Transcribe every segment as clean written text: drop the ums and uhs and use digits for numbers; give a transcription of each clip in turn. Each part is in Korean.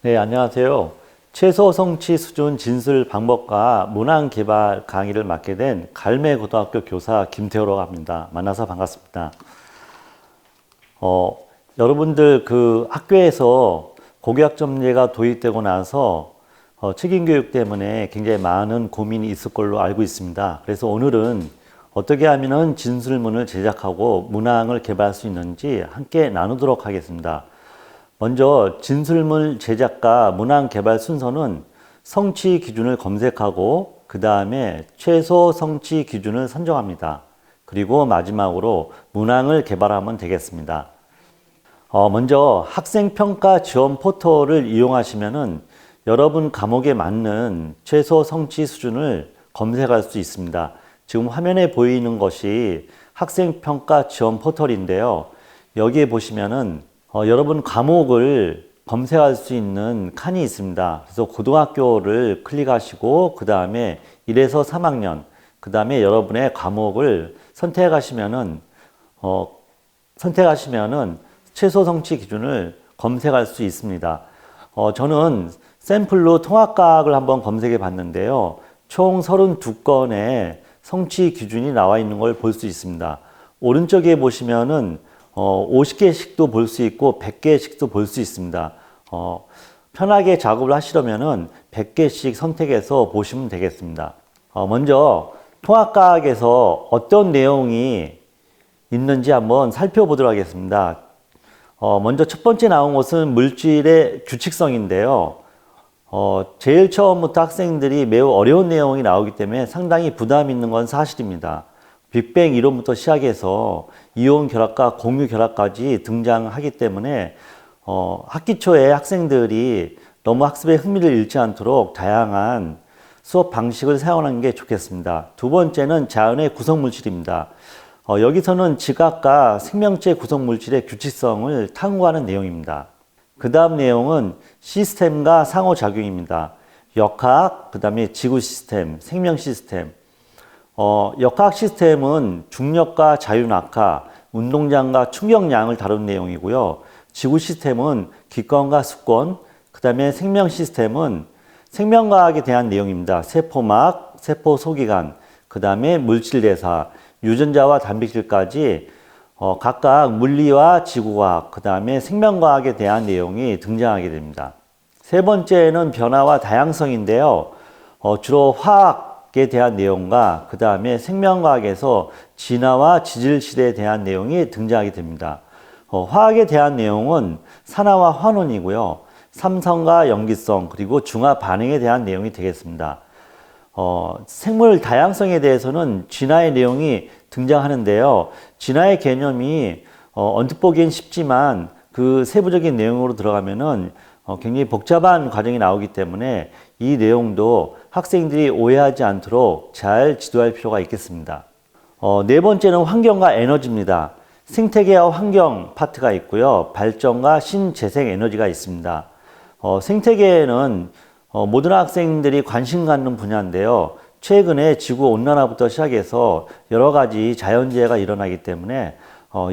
네, 안녕하세요. 최소 성취 수준 진술 방법과 문항 개발 강의를 맡게 된 갈매고등학교 교사 김태호라고 합니다. 만나서 반갑습니다. 어, 여러분들 그 학교에서 고교학점제가 도입되고 나서 책임교육 때문에 굉장히 많은 고민이 있을 걸로 알고 있습니다. 그래서 오늘은 어떻게 하면 진술문을 제작하고 문항을 개발할 수 있는지 함께 나누도록 하겠습니다. 먼저 진술문 제작과 문항 개발 순서는 성취 기준을 검색하고 그 다음에 최소 성취 기준을 선정합니다. 그리고 마지막으로 문항을 개발하면 되겠습니다. 먼저 학생평가 지원 포털을 이용하시면은 여러분 과목에 맞는 최소 성취 수준을 검색할 수 있습니다. 지금 화면에 보이는 것이 학생평가 지원 포털인데요. 여기에 보시면은 여러분 과목을 검색할 수 있는 칸이 있습니다. 그래서 고등학교를 클릭하시고 그 다음에 1에서 3학년 그 다음에 여러분의 과목을 선택하시면은 최소 성취 기준을 검색할 수 있습니다. 저는 샘플로 통합과학을 한번 검색해 봤는데요. 총 32건의 성취 기준이 나와 있는 걸 볼 수 있습니다. 오른쪽에 보시면은 50개씩도 볼 수 있고 100개씩도 볼 수 있습니다. 편하게 작업을 하시려면은 100개씩 선택해서 보시면 되겠습니다. 먼저 통합과학에서 어떤 내용이 있는지 한번 살펴보도록 하겠습니다. 먼저 첫 번째 나온 것은 물질의 규칙성인데요. 제일 처음부터 학생들이 매우 어려운 내용이 나오기 때문에 상당히 부담 있는 건 사실입니다. 빅뱅 이론부터 시작해서 이온 결합과 공유 결합까지 등장하기 때문에 학기 초에 학생들이 너무 학습에 흥미를 잃지 않도록 다양한 수업 방식을 사용하는 게 좋겠습니다. 두 번째는 자연의 구성물질입니다. 여기서는 지각과 생명체 구성물질의 규칙성을 탐구하는 내용입니다. 그 다음 내용은 시스템과 상호작용입니다. 역학, 그 다음에 지구 시스템, 생명 시스템. 역학 시스템은 중력과 자유낙하, 운동량과 충격량을 다룬 내용이고요. 지구 시스템은 기권과 수권, 그 다음에 생명 시스템은 생명과학에 대한 내용입니다. 세포막, 세포 소기관, 그 다음에 물질대사, 유전자와 단백질까지 각각 물리와 지구과학, 그 다음에 생명과학에 대한 내용이 등장하게 됩니다. 세 번째는 변화와 다양성인데요. 주로 화학에 대한 내용과 그 다음에 생명과학에서 진화와 지질시대에 대한 내용이 등장하게 됩니다. 화학에 대한 내용은 산화와 환원이고요. 삼성과 염기성 그리고 중화 반응에 대한 내용이 되겠습니다. 생물 다양성에 대해서는 진화의 내용이 등장하는데요. 진화의 개념이 언뜻 보기엔 쉽지만 그 세부적인 내용으로 들어가면은 굉장히 복잡한 과정이 나오기 때문에 이 내용도 학생들이 오해하지 않도록 잘 지도할 필요가 있겠습니다. 네 번째는 환경과 에너지입니다. 생태계와 환경 파트가 있고요. 발전과 신재생 에너지가 있습니다. 생태계에는 모든 학생들이 관심 갖는 분야인데요. 최근에 지구 온난화부터 시작해서 여러 가지 자연재해가 일어나기 때문에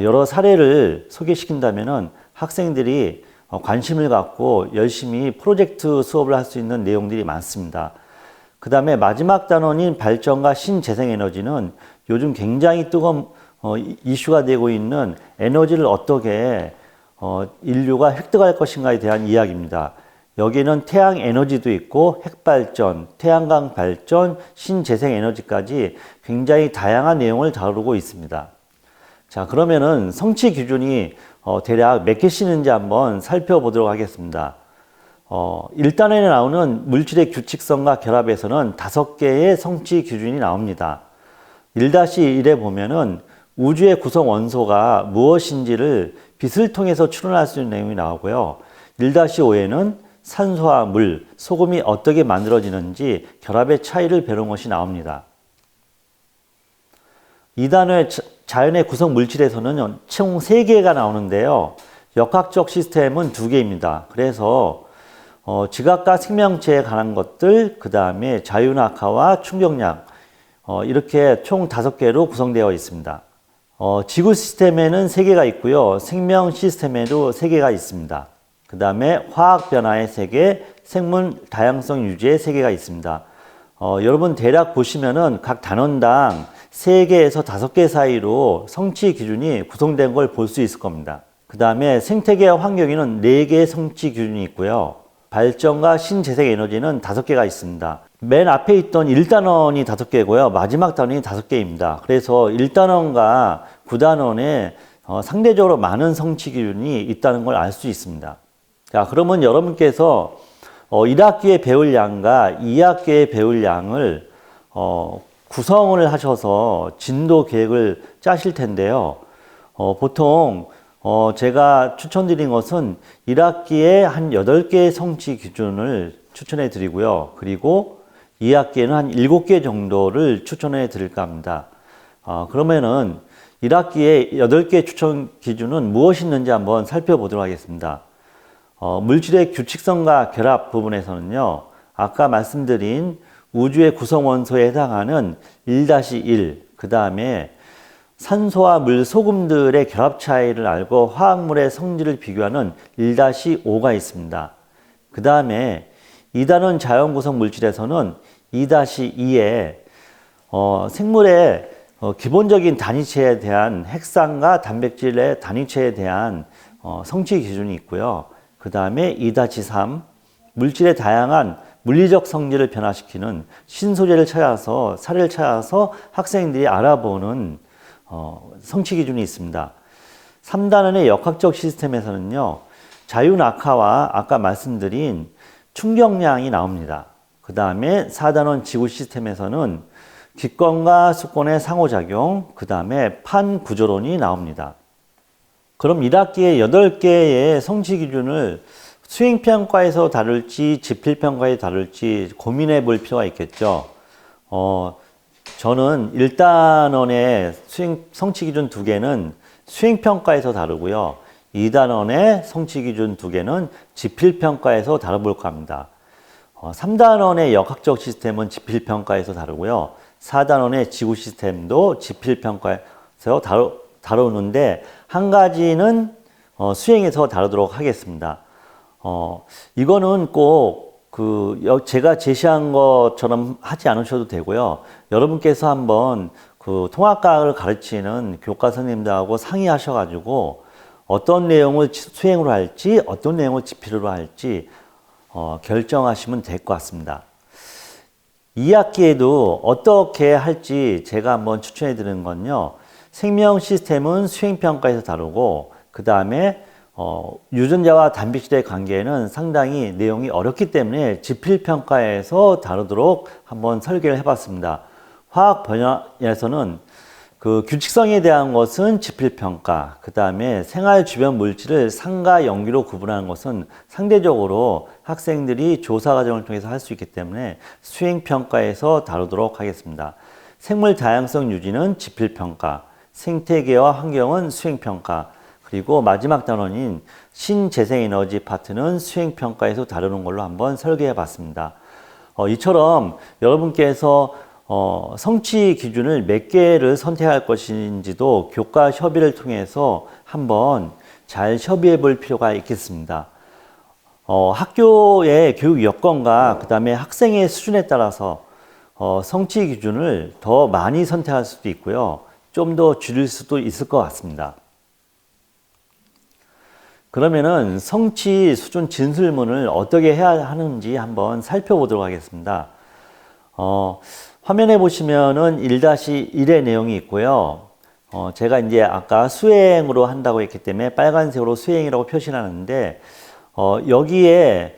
여러 사례를 소개시킨다면은 학생들이 관심을 갖고 열심히 프로젝트 수업을 할 수 있는 내용들이 많습니다. 그 다음에 마지막 단원인 발전과 신재생에너지는 요즘 굉장히 뜨거운 이슈가 되고 있는 에너지를 어떻게 인류가 획득할 것인가에 대한 이야기입니다. 여기는 태양 에너지도 있고 핵발전, 태양광 발전, 신재생 에너지까지 굉장히 다양한 내용을 다루고 있습니다. 자, 그러면은 성취 기준이 대략 몇 개씩 있는지 한번 살펴보도록 하겠습니다. 1단원에 나오는 물질의 규칙성과 결합에서는 5개의 성취 기준이 나옵니다. 1-1에 보면은 우주의 구성 원소가 무엇인지를 빛을 통해서 추론할 수 있는 내용이 나오고요. 1-5에는 산소와 물, 소금이 어떻게 만들어지는지 결합의 차이를 배우는 것이 나옵니다. 2단원의 자연의 구성 물질에서는 총 3개가 나오는데요. 역학적 시스템은 2개입니다. 그래서 지각과 생명체에 관한 것들, 그 다음에 자유낙하와 충격량 이렇게 총 5개로 구성되어 있습니다. 지구 시스템에는 3개가 있고요. 생명 시스템에도 3개가 있습니다. 그 다음에 화학 변화의 3개, 생물 다양성 유지의 3개가 있습니다. 여러분 대략 보시면은 각 단원당 3개에서 5개 사이로 성취 기준이 구성된 걸 볼 수 있을 겁니다. 그 다음에 생태계 환경에는 4개의 성취 기준이 있고요. 발전과 신재생 에너지는 5개가 있습니다. 맨 앞에 있던 1단원이 5개고요. 마지막 단원이 5개입니다. 그래서 1단원과 9단원에 상대적으로 많은 성취 기준이 있다는 걸 알 수 있습니다. 자, 그러면 여러분께서 1학기에 배울 양과 2학기에 배울 양을 구성을 하셔서 진도 계획을 짜실 텐데요. 보통 제가 추천드린 것은 1학기에 한 8개의 성취 기준을 추천해 드리고요. 그리고 2학기에는 한 7개 정도를 추천해 드릴까 합니다. 그러면은 1학기에 8개 추천 기준은 무엇이 있는지 한번 살펴보도록 하겠습니다. 물질의 규칙성과 결합 부분에서는요, 아까 말씀드린 우주의 구성 원소에 해당하는 1-1, 그 다음에 산소와 물, 소금들의 결합 차이를 알고 화학물의 성질을 비교하는 1-5가 있습니다. 그 다음에 2단원 자연구성 물질에서는 2-2에 생물의 기본적인 단위체에 대한 핵산과 단백질의 단위체에 대한 성취 기준이 있고요. 그 다음에 2-3, 물질의 다양한 물리적 성질을 변화시키는 신소재를 찾아서, 사례를 찾아서 학생들이 알아보는 성취 기준이 있습니다. 3단원의 역학적 시스템에서는요, 자유낙하와 아까 말씀드린 충격량이 나옵니다. 그 다음에 4단원 지구 시스템에서는 기권과 수권의 상호작용, 그 다음에 판구조론이 나옵니다. 그럼 1학기에 8개의 성취 기준을 수행평가에서 다룰지 지필평가에 다룰지 고민해 볼 필요가 있겠죠. 저는 1단원의 성취 기준 2개는 수행평가에서 다루고요. 2단원의 성취 기준 2개는 지필평가에서 다뤄볼까 합니다. 3단원의 역학적 시스템은 지필평가에서 다루고요. 4단원의 지구 시스템도 지필평가에서 다루는데 한 가지는 수행해서 다루도록 하겠습니다. 이거는 꼭 제가 제시한 것처럼 하지 않으셔도 되고요. 여러분께서 한번 통합과학을 가르치는 교과 선생님들하고 상의하셔가지고 어떤 내용을 수행으로 할지 어떤 내용을 지필로 할지 결정하시면 될 것 같습니다. 2학기에도 어떻게 할지 제가 한번 추천해 드리는 건요. 생명 시스템은 수행평가에서 다루고 그 다음에 유전자와 단백질의 관계는 상당히 내용이 어렵기 때문에 지필평가에서 다루도록 한번 설계를 해봤습니다. 화학 분야에서는 규칙성에 대한 것은 지필평가, 그 다음에 생활 주변 물질을 산과 염기로 구분하는 것은 상대적으로 학생들이 조사 과정을 통해서 할 수 있기 때문에 수행평가에서 다루도록 하겠습니다. 생물 다양성 유지는 지필평가, 생태계와 환경은 수행평가, 그리고 마지막 단원인 신재생에너지 파트는 수행평가에서 다루는 걸로 한번 설계해 봤습니다. 이처럼 여러분께서 성취 기준을 몇 개를 선택할 것인지도 교과 협의를 통해서 한번 잘 협의해 볼 필요가 있겠습니다. 학교의 교육 여건과 그 다음에 학생의 수준에 따라서 성취 기준을 더 많이 선택할 수도 있고요. 좀 더 줄일 수도 있을 것 같습니다. 그러면은 성취 수준 진술문을 어떻게 해야 하는지 한번 살펴보도록 하겠습니다. 화면에 보시면은 1-1의 내용이 있고요. 제가 이제 아까 수행으로 한다고 했기 때문에 빨간색으로 수행이라고 표시하는데, 여기에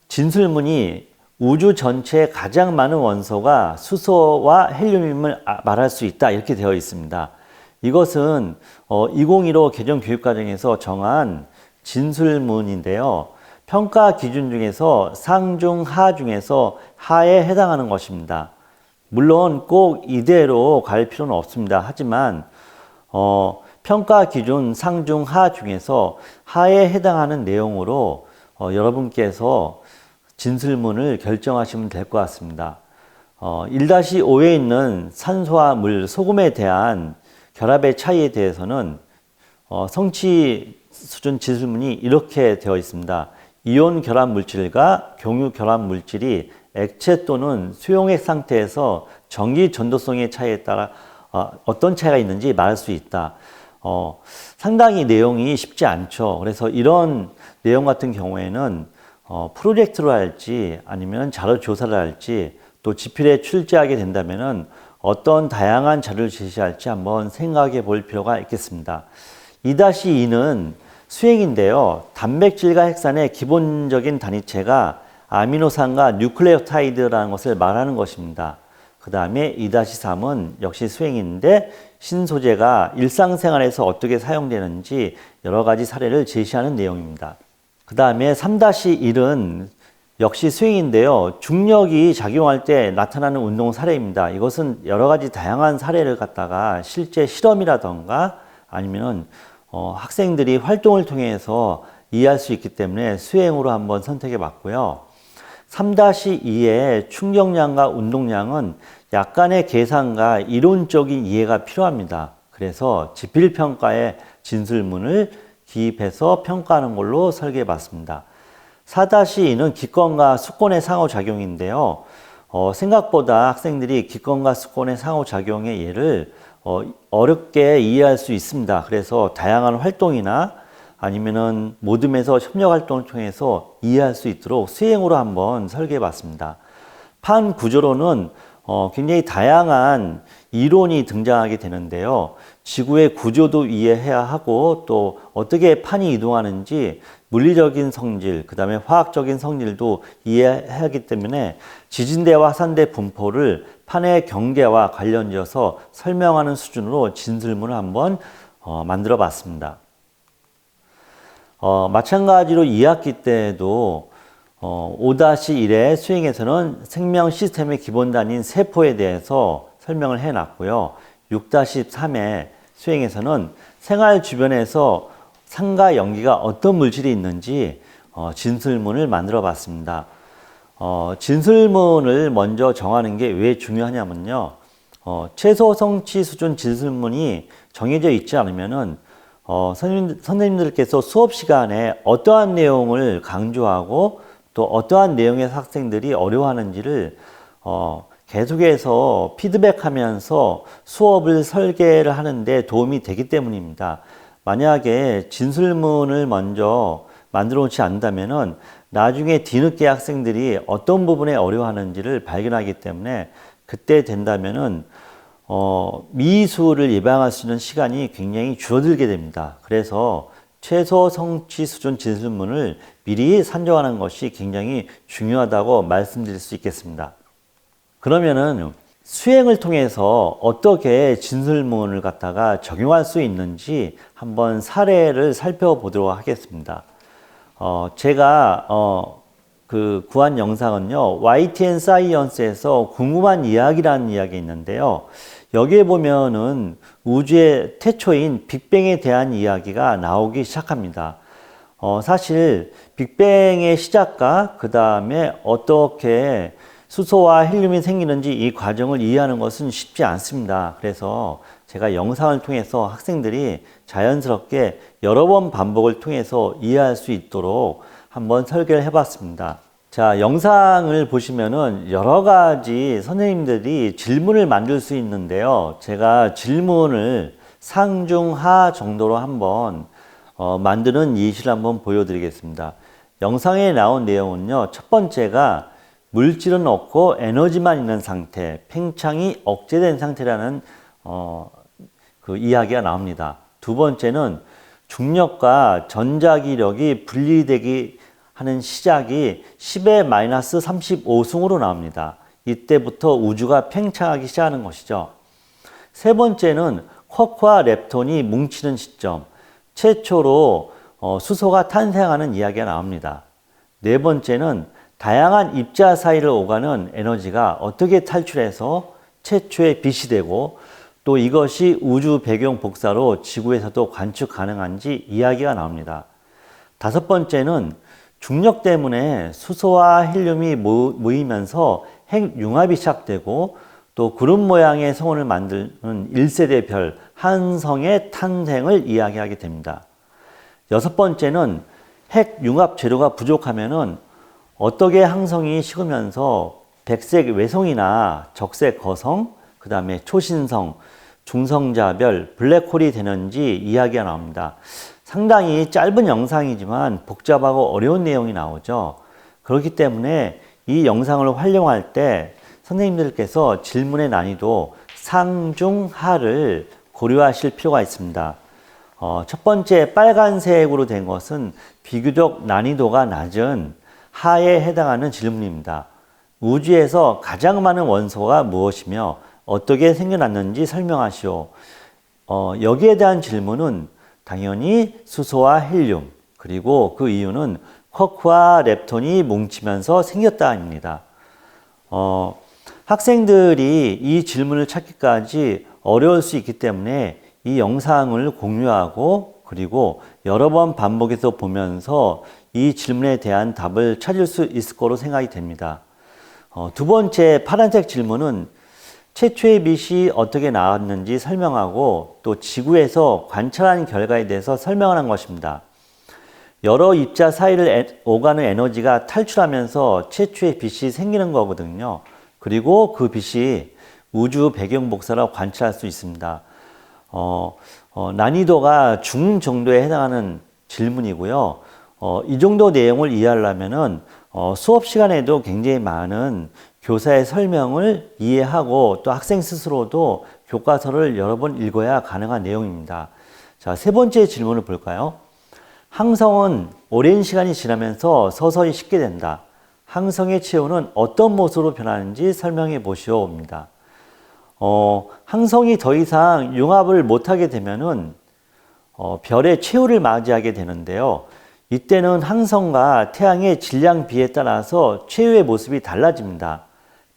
진술문이 우주 전체에 가장 많은 원소가 수소와 헬륨임을 말할 수 있다. 이렇게 되어 있습니다. 이것은 2015 개정교육과정에서 정한 진술문인데요. 평가 기준 중에서 상중, 하 중에서 하에 해당하는 것입니다. 물론 꼭 이대로 갈 필요는 없습니다. 하지만 평가 기준 상중, 하 중에서 하에 해당하는 내용으로 여러분께서 진술문을 결정하시면 될 것 같습니다. 1-5에 있는 산소와 물, 소금에 대한 결합의 차이에 대해서는 성취 수준 진술문이 이렇게 되어 있습니다. 이온 결합 물질과 경유 결합 물질이 액체 또는 수용액 상태에서 전기 전도성의 차이에 따라 어떤 차이가 있는지 말할 수 있다. 상당히 내용이 쉽지 않죠. 그래서 이런 내용 같은 경우에는 프로젝트로 할지 아니면 자료 조사를 할지 또 지필에 출제하게 된다면은 어떤 다양한 자료를 제시할지 한번 생각해 볼 필요가 있겠습니다. 2-2는 수행인데요. 단백질과 핵산의 기본적인 단위체가 아미노산과 뉴클레오타이드라는 것을 말하는 것입니다. 그 다음에 2-3은 역시 수행인데 신소재가 일상생활에서 어떻게 사용되는지 여러 가지 사례를 제시하는 내용입니다. 그 다음에 3-1은 역시 수행인데요. 중력이 작용할 때 나타나는 운동 사례입니다. 이것은 여러 가지 다양한 사례를 갖다가 실제 실험이라던가 아니면은 학생들이 활동을 통해서 이해할 수 있기 때문에 수행으로 한번 선택해 봤고요. 3-2의 충격량과 운동량은 약간의 계산과 이론적인 이해가 필요합니다. 그래서 지필평가의 진술문을 기입해서 평가하는 걸로 설계해 봤습니다. 4-2는 기권과 수권의 상호작용인데요. 생각보다 학생들이 기권과 수권의 상호작용의 예를 어렵게 이해할 수 있습니다. 그래서 다양한 활동이나 아니면은 모듬에서 협력 활동을 통해서 이해할 수 있도록 수행으로 한번 설계해 봤습니다. 판 구조로는 굉장히 다양한 이론이 등장하게 되는데요. 지구의 구조도 이해해야 하고 또 어떻게 판이 이동하는지 물리적인 성질, 그 다음에 화학적인 성질도 이해해야 하기 때문에 지진대와 화산대 분포를 판의 경계와 관련지어서 설명하는 수준으로 진술문을 한번 만들어 봤습니다. 마찬가지로 2학기 때에도 5-1의 수행에서는 생명 시스템의 기본 단위인 세포에 대해서 설명을 해놨고요. 6-3의 수행에서는 생활 주변에서 산과 연기가 어떤 물질이 있는지 진술문을 만들어 봤습니다. 진술문을 먼저 정하는 게 왜 중요하냐면요. 최소 성취 수준 진술문이 정해져 있지 않으면은 선생님들께서 수업 시간에 어떠한 내용을 강조하고 또 어떠한 내용에서 학생들이 어려워하는지를 계속해서 피드백하면서 수업을 설계를 하는데 도움이 되기 때문입니다. 만약에 진술문을 먼저 만들어 놓지 않는다면은 나중에 뒤늦게 학생들이 어떤 부분에 어려워하는지를 발견하기 때문에 그때 된다면은 미수를 예방할 수 있는 시간이 굉장히 줄어들게 됩니다. 그래서 최소 성취 수준 진술문을 미리 산정하는 것이 굉장히 중요하다고 말씀드릴 수 있겠습니다. 그러면은 수행을 통해서 어떻게 진술문을 갖다가 적용할 수 있는지 한번 사례를 살펴보도록 하겠습니다. 제가 구한 영상은요, YTN 사이언스에서 궁금한 이야기라는 이야기 있는데요. 여기에 보면은 우주의 태초인 빅뱅에 대한 이야기가 나오기 시작합니다. 사실 빅뱅의 시작과 그 다음에 어떻게 수소와 헬륨이 생기는지 이 과정을 이해하는 것은 쉽지 않습니다. 그래서 제가 영상을 통해서 학생들이 자연스럽게 여러 번 반복을 통해서 이해할 수 있도록 한번 설계를 해봤습니다. 자, 영상을 보시면은 여러 가지 선생님들이 질문을 만들 수 있는데요. 제가 질문을 상중하 정도로 한번 만드는 예시를 한번 보여드리겠습니다. 영상에 나온 내용은요. 첫 번째가 물질은 없고 에너지만 있는 상태, 팽창이 억제된 상태라는 그 이야기가 나옵니다. 두 번째는 중력과 전자기력이 분리되기 하는 시작이 10의 마이너스 35승으로 나옵니다. 이때부터 우주가 팽창하기 시작하는 것이죠. 세 번째는 쿼크와 렙톤이 뭉치는 시점, 최초로 수소가 탄생하는 이야기가 나옵니다. 네 번째는 다양한 입자 사이를 오가는 에너지가 어떻게 탈출해서 최초의 빛이 되고 또 이것이 우주 배경 복사로 지구에서도 관측 가능한지 이야기가 나옵니다. 다섯 번째는 중력 때문에 수소와 헬륨이 모이면서 핵융합이 시작되고 또 구름 모양의 성운을 만드는 1세대 별 한성의 탄생을 이야기하게 됩니다. 여섯 번째는 핵 융합 재료가 부족하면은 어떻게 항성이 식으면서 백색 외성이나 적색 거성, 그 다음에 초신성, 중성자별, 블랙홀이 되는지 이야기가 나옵니다. 상당히 짧은 영상이지만 복잡하고 어려운 내용이 나오죠. 그렇기 때문에 이 영상을 활용할 때 선생님들께서 질문의 난이도 상중하를 고려하실 필요가 있습니다. 첫 번째 빨간색으로 된 것은 비교적 난이도가 낮은 하에 해당하는 질문입니다. 우주에서 가장 많은 원소가 무엇이며 어떻게 생겨났는지 설명하시오. 여기에 대한 질문은 당연히 수소와 헬륨, 그리고 그 이유는 쿼크와 렙톤이 뭉치면서 생겼다입니다. 학생들이 이 질문을 찾기까지 어려울 수 있기 때문에 이 영상을 공유하고 그리고 여러 번 반복해서 보면서 이 질문에 대한 답을 찾을 수 있을 거로 생각이 됩니다. 두 번째 파란색 질문은 최초의 빛이 어떻게 나왔는지 설명하고 또 지구에서 관찰한 결과에 대해서 설명하는 것입니다. 여러 입자 사이를 오가는 에너지가 탈출하면서 최초의 빛이 생기는 거거든요. 그리고 그 빛이 우주 배경 복사로 관찰할 수 있습니다. 난이도가 중 정도에 해당하는 질문이고요. 이 정도 내용을 이해하려면은 수업 시간에도 굉장히 많은 교사의 설명을 이해하고 또 학생 스스로도 교과서를 여러 번 읽어야 가능한 내용입니다. 자, 세 번째 질문을 볼까요? 항성은 오랜 시간이 지나면서 서서히 식게 된다. 항성의 체온은 어떤 모습으로 변하는지 설명해 보시오입니다. 항성이 더 이상 융합을 못하게 되면은 별의 최후를 맞이하게 되는데요. 이때는 항성과 태양의 질량 비에 따라서 최후의 모습이 달라집니다.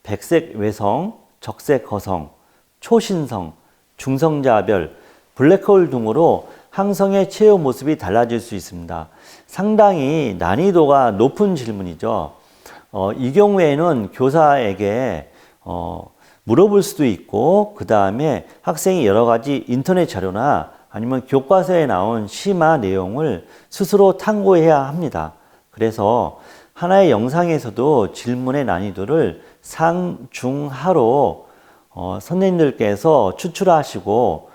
백색 외성, 적색 거성, 초신성, 중성자별, 블랙홀 등으로 항성의 최후 모습이 달라질 수 있습니다. 상당히 난이도가 높은 질문이죠. 이 경우에는 교사에게 물어볼 수도 있고 그 다음에 학생이 여러 가지 인터넷 자료나 아니면 교과서에 나온 심화 내용을 스스로 탐구해야 합니다. 그래서 하나의 영상에서도 질문의 난이도를 상, 중, 하로 선생님들께서 추출하시고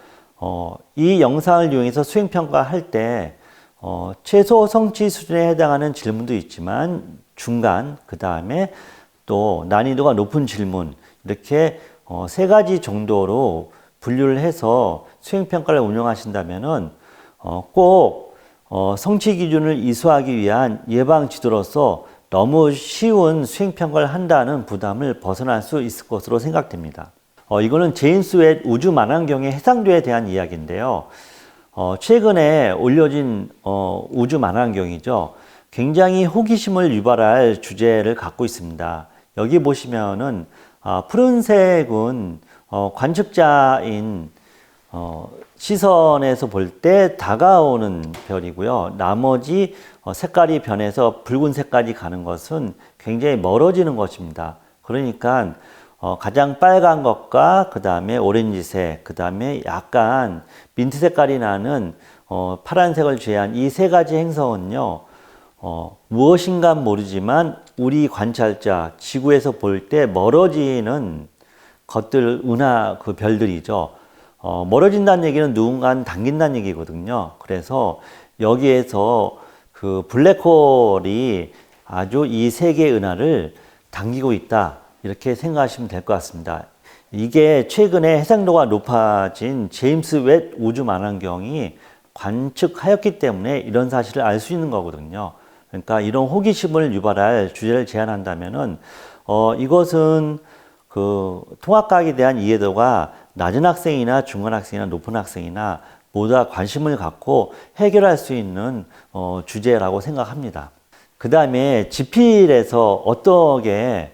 이 영상을 이용해서 수행평가할 때 최소 성취 수준에 해당하는 질문도 있지만 중간, 그 다음에 또 난이도가 높은 질문 이렇게 세 가지 정도로 분류를 해서 수행평가를 운영하신다면은 꼭 성취 기준을 이수하기 위한 예방 지도로서 너무 쉬운 수행평가를 한다는 부담을 벗어날 수 있을 것으로 생각됩니다. 이거는 제임스 웹 우주 만환경의 해상도에 대한 이야기인데요. 최근에 올려진 우주 만환경이죠. 굉장히 호기심을 유발할 주제를 갖고 있습니다. 여기 보시면은 푸른색은 관측자인 시선에서 볼 때 다가오는 별이고요. 나머지 색깔이 변해서 붉은색까지 가는 것은 굉장히 멀어지는 것입니다. 그러니까 가장 빨간 것과 그 다음에 오렌지색, 그 다음에 약간 민트 색깔이 나는 파란색을 제외한 이 세 가지 행성은요. 무엇인가 모르지만 우리 관찰자 지구에서 볼 때 멀어지는 것들, 은하 그 별들이죠. 멀어진다는 얘기는 누군가는 당긴다는 얘기거든요. 그래서 여기에서 그 블랙홀이 아주 이 세 개의 은하를 당기고 있다. 이렇게 생각하시면 될 것 같습니다. 이게 최근에 해상도가 높아진 제임스 웹 우주 만환경이 관측하였기 때문에 이런 사실을 알 수 있는 거거든요. 그러니까 이런 호기심을 유발할 주제를 제안한다면은 이것은 그 통합과학에 대한 이해도가 낮은 학생이나 중간 학생이나 높은 학생이나 모두 다 관심을 갖고 해결할 수 있는 주제라고 생각합니다. 그 다음에 지필에서 어떻게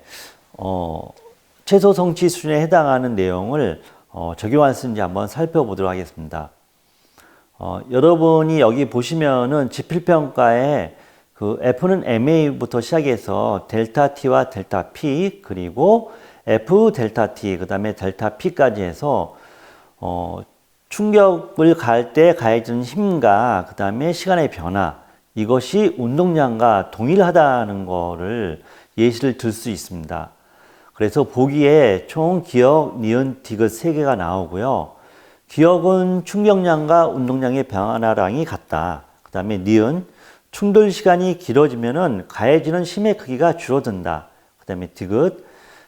최소 성취 수준에 해당하는 내용을 적용할 수 있는지 한번 살펴보도록 하겠습니다. 여러분이 여기 보시면은 지필평가에 그 F는 MA부터 시작해서 델타 T와 델타 P 그리고 F 델타 T 그 다음에 델타 P까지 해서 충격을 가할 때 가해지는 힘과 그 다음에 시간의 변화 이것이 운동량과 동일하다는 거를 예시를 들 수 있습니다. 그래서 보기에 총 기억, 니은, 디귿 3개가 나오고요. 기억은 충격량과 운동량의 변화량이 같다. 그 다음에 니은, 충돌 시간이 길어지면은 가해지는 심의 크기가 줄어든다. 그 다음에 디귿,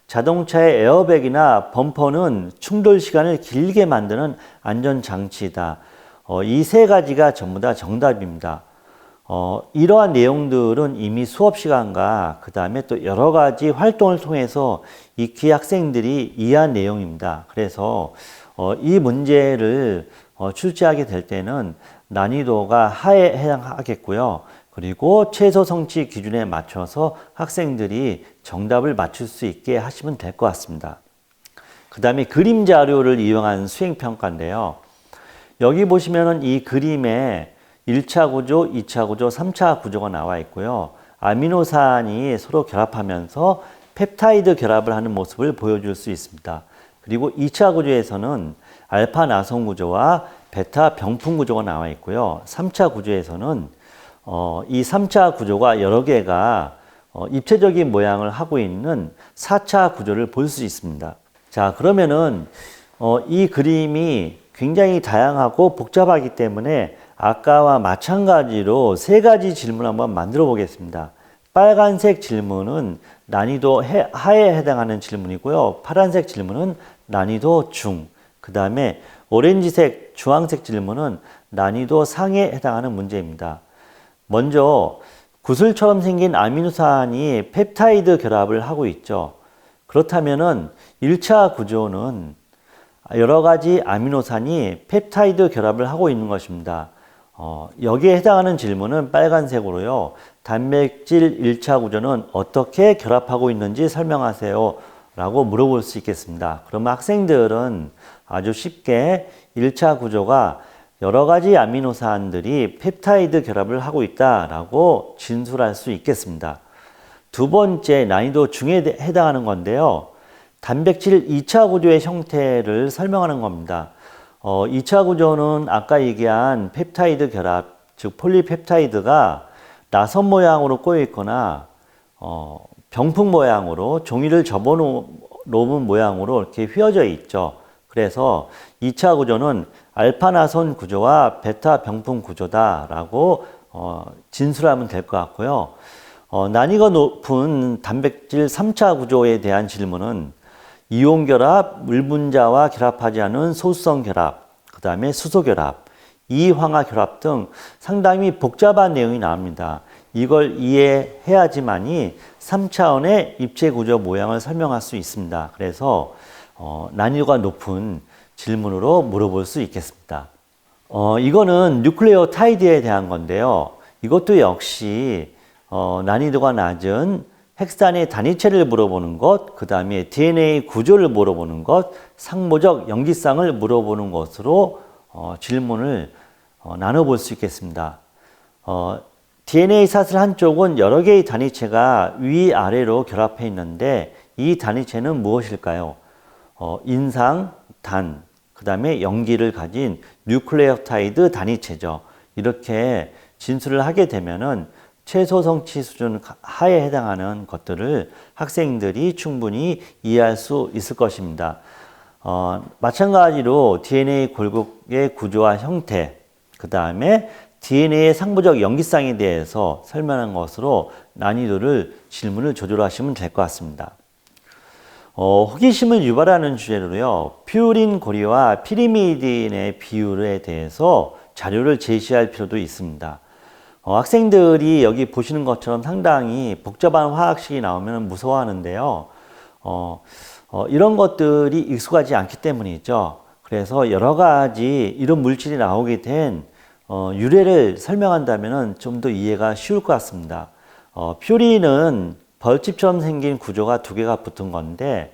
자동차의 에어백이나 범퍼는 충돌 시간을 길게 만드는 안전장치이다. 이 3가지가 전부 다 정답입니다. 이러한 내용들은 이미 수업 시간과 그 다음에 또 여러 가지 활동을 통해서 익히 학생들이 이해한 내용입니다. 그래서 이 문제를 출제하게 될 때는 난이도가 하에 해당하겠고요. 그리고 최소 성취 기준에 맞춰서 학생들이 정답을 맞출 수 있게 하시면 될 것 같습니다. 그 다음에 그림 자료를 이용한 수행평가인데요. 여기 보시면은 이 그림에 1차 구조, 2차 구조, 3차 구조가 나와 있고요. 아미노산이 서로 결합하면서 펩타이드 결합을 하는 모습을 보여줄 수 있습니다. 그리고 2차 구조에서는 알파 나선 구조와 베타 병풍 구조가 나와 있고요. 3차 구조에서는 이 3차 구조가 여러 개가 입체적인 모양을 하고 있는 4차 구조를 볼 수 있습니다. 자, 그러면은 이 그림이 굉장히 다양하고 복잡하기 때문에 아까와 마찬가지로 3가지 질문을 한번 만들어 보겠습니다. 빨간색 질문은 난이도 하에 해당하는 질문이고요. 파란색 질문은 난이도 중, 그 다음에 오렌지색, 주황색 질문은 난이도 상에 해당하는 문제입니다. 먼저 구슬처럼 생긴 아미노산이 펩타이드 결합을 하고 있죠. 그렇다면은 1차 구조는 여러 가지 아미노산이 펩타이드 결합을 하고 있는 것입니다. 여기에 해당하는 질문은 빨간색으로요. 단백질 1차 구조는 어떻게 결합하고 있는지 설명하세요 라고 물어볼 수 있겠습니다. 그러면 학생들은 아주 쉽게 1차 구조가 여러 가지 아미노산들이 펩타이드 결합을 하고 있다라고 진술할 수 있겠습니다. 두 번째 난이도 중에 해당하는 건데요. 단백질 2차 구조의 형태를 설명하는 겁니다. 2차 구조는 아까 얘기한 펩타이드 결합, 즉 폴리펩타이드가 나선 모양으로 꼬여 있거나 병풍 모양으로 종이를 접어놓은 모양으로 이렇게 휘어져 있죠. 그래서 2차 구조는 알파 나선 구조와 베타 병풍 구조다라고 진술하면 될 것 같고요. 난이도가 높은 단백질 3차 구조에 대한 질문은 이온 결합, 물 분자와 결합하지 않은 소수성 결합, 그 다음에 수소 결합, 이황화 결합 등 상당히 복잡한 내용이 나옵니다. 이걸 이해해야지만이 3차원의 입체 구조 모양을 설명할 수 있습니다. 그래서 난이도가 높은 질문으로 물어볼 수 있겠습니다. 이거는 뉴클레오타이드에 대한 건데요. 이것도 역시 난이도가 낮은 핵산의 단위체를 물어보는 것, 그 다음에 DNA 구조를 물어보는 것, 상모적 염기성을 물어보는 것으로 질문을 나눠볼 수 있겠습니다. DNA 사슬 한쪽은 여러 개의 단위체가 위아래로 결합해 있는데 이 단위체는 무엇일까요? 인상, 단, 그 다음에 염기를 가진 뉴클레오타이드 단위체죠. 이렇게 진술을 하게 되면은 최소 성취 수준 하에 해당하는 것들을 학생들이 충분히 이해할 수 있을 것입니다. 마찬가지로 DNA 골격의 구조와 형태, 그 다음에 DNA의 상부적 염기성에 대해서 설명한 것으로 난이도를 질문을 조절하시면 될 것 같습니다. 호기심을 유발하는 주제로요. 퓨린 고리와 피리미딘의 비율에 대해서 자료를 제시할 필요도 있습니다. 학생들이 여기 보시는 것처럼 상당히 복잡한 화학식이 나오면 무서워하는데요. 이런 것들이 익숙하지 않기 때문이죠. 그래서 여러 가지 이런 물질이 나오게 된 유래를 설명한다면 좀 더 이해가 쉬울 것 같습니다. 퓨린은 벌집처럼 생긴 구조가 2개가 붙은 건데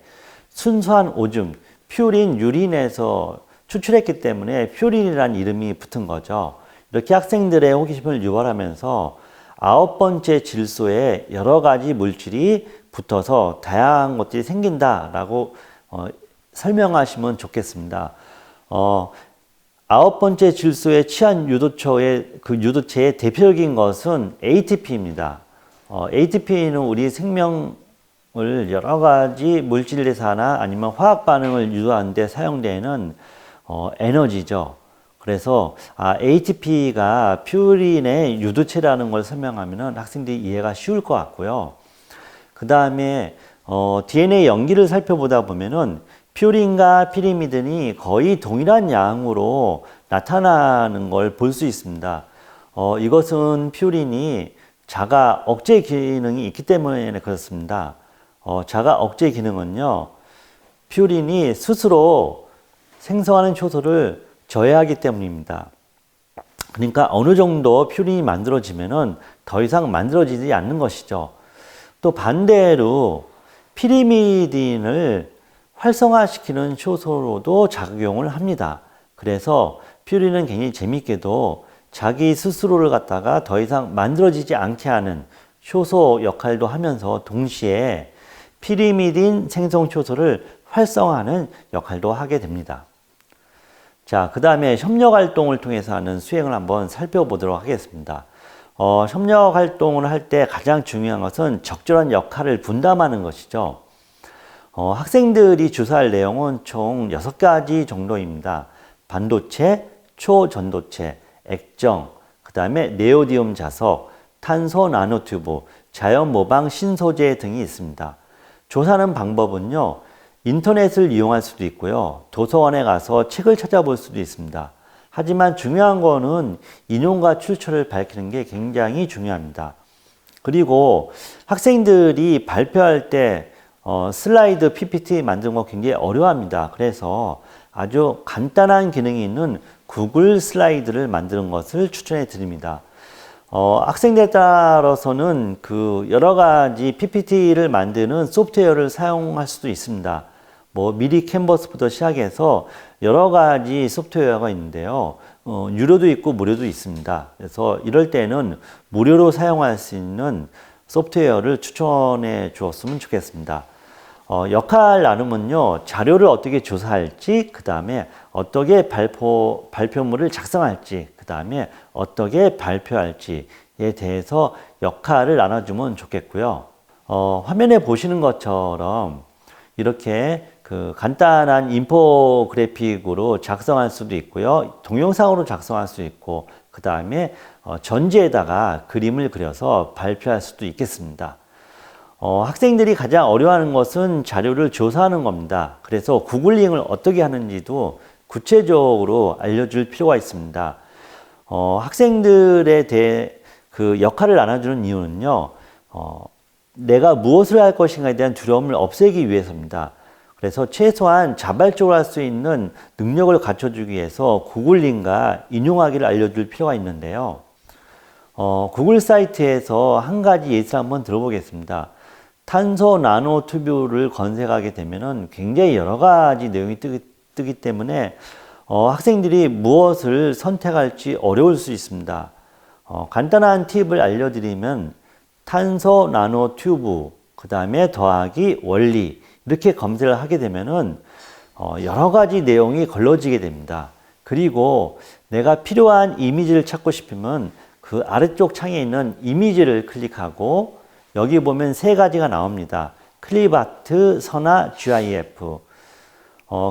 순수한 오줌, 퓨린 유린에서 추출했기 때문에 퓨린이라는 이름이 붙은 거죠. 이렇게 학생들의 호기심을 유발하면서 9번째 질소에 여러 가지 물질이 붙어서 다양한 것들이 생긴다라고 설명하시면 좋겠습니다. 아홉 번째 질소에 취한 유도체의 대표적인 것은 ATP입니다. ATP는 우리 생명을 여러 가지 물질대사나 아니면 화학 반응을 유도하는 데 사용되는 에너지죠. 그래서 ATP가 퓨린의 유도체라는 걸 설명하면 학생들이 이해가 쉬울 것 같고요. 그 다음에 DNA 연기를 살펴보다 보면은 퓨린과 피리미딘이 거의 동일한 양으로 나타나는 걸 볼 수 있습니다. 이것은 퓨린이 자가 억제 기능이 있기 때문에 그렇습니다. 자가 억제 기능은요, 퓨린이 스스로 생성하는 효소를 저해하기 때문입니다. 그러니까 어느 정도 퓨린이 만들어지면은 더 이상 만들어지지 않는 것이죠. 또 반대로 피리미딘을 활성화시키는 효소로도 작용을 합니다. 그래서 퓨린은 굉장히 재밌게도 자기 스스로를 갖다가 더 이상 만들어지지 않게 하는 효소 역할도 하면서 동시에 피리미딘 생성 효소를 활성화하는 역할도 하게 됩니다. 자, 그 다음에 협력 활동을 통해서 하는 수행을 한번 살펴보도록 하겠습니다. 협력 활동을 할 때 가장 중요한 것은 적절한 역할을 분담하는 것이죠. 학생들이 주사할 내용은 총 6가지 정도입니다. 반도체, 초전도체, 액정, 그 다음에 네오디움 자석, 탄소 나노튜브, 자연 모방 신소재 등이 있습니다. 조사하는 방법은요, 인터넷을 이용할 수도 있고요, 도서관에 가서 책을 찾아볼 수도 있습니다. 하지만 중요한 거는 인용과 출처를 밝히는 게 굉장히 중요합니다. 그리고 학생들이 발표할 때 슬라이드 PPT 만드는 거 굉장히 어려워합니다. 그래서 아주 간단한 기능이 있는 구글 슬라이드를 만드는 것을 추천해 드립니다. 학생들에 따라서는 여러 가지 PPT를 만드는 소프트웨어를 사용할 수도 있습니다. 미리 캔버스부터 시작해서 여러 가지 소프트웨어가 있는데요. 유료도 있고 무료도 있습니다. 그래서 이럴 때는 무료로 사용할 수 있는 소프트웨어를 추천해 주었으면 좋겠습니다. 역할 나눔은요, 자료를 어떻게 조사할지, 그 다음에 어떻게 발표물을 작성할지, 그 다음에 어떻게 발표할지에 대해서 역할을 나눠주면 좋겠고요. 화면에 보시는 것처럼 이렇게 간단한 인포그래픽으로 작성할 수도 있고요. 동영상으로 작성할 수 있고, 그 다음에 전지에다가 그림을 그려서 발표할 수도 있겠습니다. 학생들이 가장 어려워하는 것은 자료를 조사하는 겁니다. 그래서 구글링을 어떻게 하는지도 구체적으로 알려줄 필요가 있습니다. 학생들에 대해 역할을 나눠주는 이유는요, 내가 무엇을 할 것인가에 대한 두려움을 없애기 위해서입니다. 그래서 최소한 자발적으로 할 수 있는 능력을 갖춰주기 위해서 구글링과 인용하기를 알려줄 필요가 있는데요. 구글 사이트에서 한 가지 예시를 한번 들어보겠습니다. 탄소 나노튜브를 검색하게 되면은 굉장히 여러 가지 내용이 뜨기 때문에 학생들이 무엇을 선택할지 어려울 수 있습니다. 간단한 팁을 알려드리면 탄소 나노튜브, 그 다음에 더하기 원리, 이렇게 검색을 하게 되면은 여러 가지 내용이 걸러지게 됩니다. 그리고 내가 필요한 이미지를 찾고 싶으면 그 아래쪽 창에 있는 이미지를 클릭하고 여기 보면 3가지가 나옵니다. 클립아트, 선화, GIF.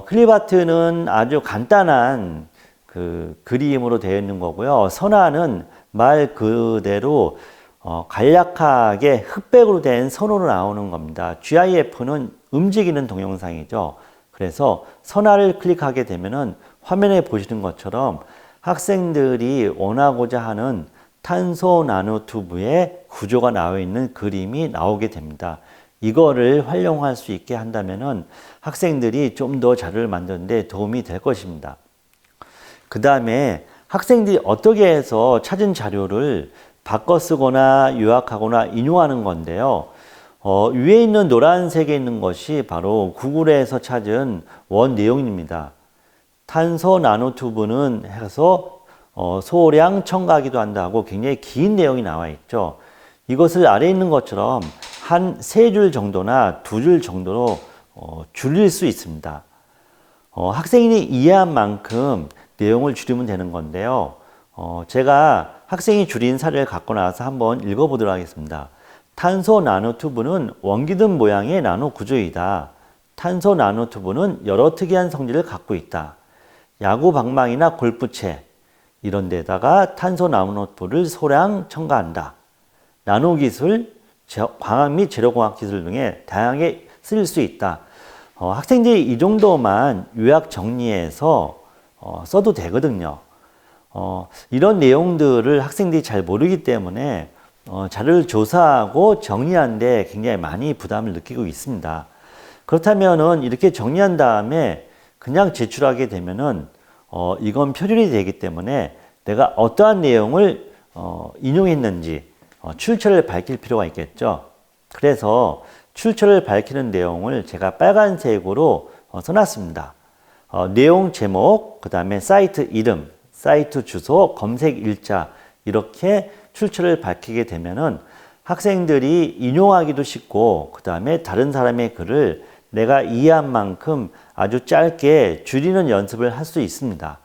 클립아트는 아주 간단한 그림으로 되어 있는 거고요. 선화는 말 그대로 간략하게 흑백으로 된 선으로 나오는 겁니다. GIF는 움직이는 동영상이죠. 그래서 선화를 클릭하게 되면은 화면에 보시는 것처럼 학생들이 원하고자 하는 탄소 나노튜브의 구조가 나와 있는 그림이 나오게 됩니다. 이거를 활용할 수 있게 한다면은 학생들이 좀 더 자료를 만드는 데 도움이 될 것입니다. 그 다음에 학생들이 어떻게 해서 찾은 자료를 바꿔 쓰거나 요약하거나 인용하는 건데요. 위에 있는 노란색에 있는 것이 바로 구글에서 찾은 원 내용입니다. 탄소 나노튜브는 해서 소량 첨가하기도 한다고 굉장히 긴 내용이 나와 있죠. 이것을 아래에 있는 것처럼 한 3줄 정도나 2줄 정도로 줄일 수 있습니다. 학생이 이해한 만큼 내용을 줄이면 되는 건데요. 제가 학생이 줄인 사례를 갖고 나서 한번 읽어보도록 하겠습니다. 탄소 나노튜브는 원기둥 모양의 나노 구조이다. 탄소 나노튜브는 여러 특이한 성질을 갖고 있다. 야구 방망이나 골프채 이런 데다가 탄소 나노튜브를 소량 첨가한다. 나노 기술, 광학 및 재료공학 기술 등에 다양하게 쓰일 수 있다. 학생들이 이 정도만 요약 정리해서 써도 되거든요. 이런 내용들을 학생들이 잘 모르기 때문에 자료를 조사하고 정리하는데 굉장히 많이 부담을 느끼고 있습니다. 그렇다면은 이렇게 정리한 다음에 그냥 제출하게 되면은 이건 표준이 되기 때문에 내가 어떠한 내용을 인용했는지 출처를 밝힐 필요가 있겠죠. 그래서 출처를 밝히는 내용을 제가 빨간색으로 써놨습니다. 내용 제목, 그 다음에 사이트 이름, 사이트 주소, 검색 일자 이렇게 출처를 밝히게 되면은 학생들이 인용하기도 쉽고 그 다음에 다른 사람의 글을 내가 이해한 만큼 아주 짧게 줄이는 연습을 할 수 있습니다.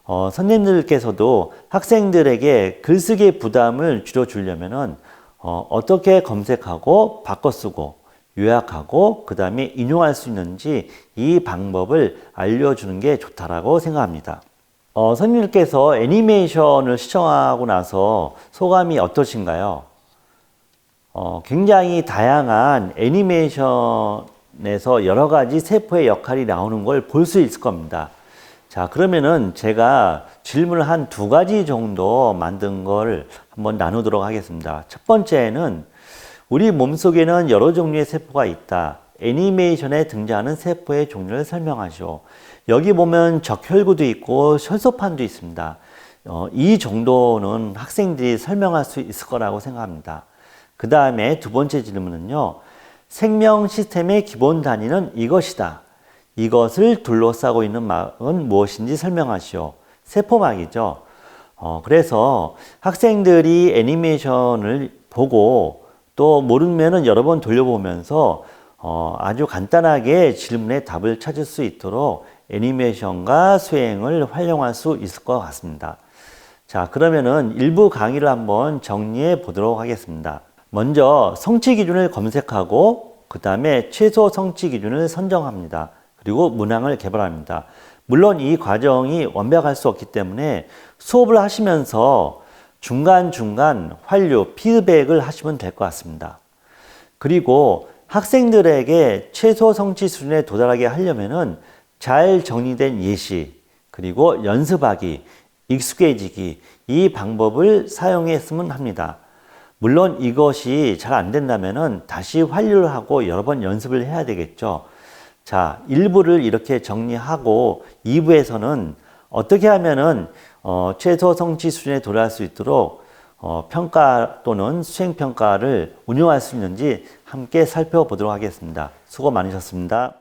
선생님들께서도 학생들에게 글쓰기의 부담을 줄여주려면은 어떻게 검색하고 바꿔 쓰고 요약하고 그 다음에 인용할 수 있는지 이 방법을 알려주는 게 좋다라고 생각합니다. 선생님께서 애니메이션을 시청하고 나서 소감이 어떠신가요? 굉장히 다양한 애니메이션에서 여러 가지 세포의 역할이 나오는 걸 볼 수 있을 겁니다. 자, 그러면은 제가 질문을 한 2가지 정도 만든 걸 한번 나누도록 하겠습니다. 첫 번째는 우리 몸속에는 여러 종류의 세포가 있다. 애니메이션에 등장하는 세포의 종류를 설명하시오. 여기 보면 적혈구도 있고 혈소판도 있습니다. 이 정도는 학생들이 설명할 수 있을 거라고 생각합니다. 그 다음에 2번째 질문은요. 생명 시스템의 기본 단위는 이것이다. 이것을 둘러싸고 있는 막은 무엇인지 설명하시오. 세포막이죠. 그래서 학생들이 애니메이션을 보고 또 모르면은 여러 번 돌려보면서 아주 간단하게 질문에 답을 찾을 수 있도록 애니메이션과 수행을 활용할 수 있을 것 같습니다. 자, 그러면은 일부 강의를 한번 정리해 보도록 하겠습니다. 먼저 성취 기준을 검색하고 그 다음에 최소 성취 기준을 선정합니다. 그리고 문항을 개발합니다. 물론 이 과정이 완벽할 수 없기 때문에 수업을 하시면서 중간중간 활류, 피드백을 하시면 될 것 같습니다. 그리고 학생들에게 최소 성취 수준에 도달하게 하려면은 잘 정리된 예시, 그리고 연습하기, 익숙해지기, 이 방법을 사용했으면 합니다. 물론 이것이 잘 안 된다면은 다시 활류를 하고 여러 번 연습을 해야 되겠죠. 자, 1부를 이렇게 정리하고 2부에서는 어떻게 하면은 최소 성취 수준에 도달할 수 있도록 평가 또는 수행평가를 운영할 수 있는지 함께 살펴보도록 하겠습니다. 수고 많으셨습니다.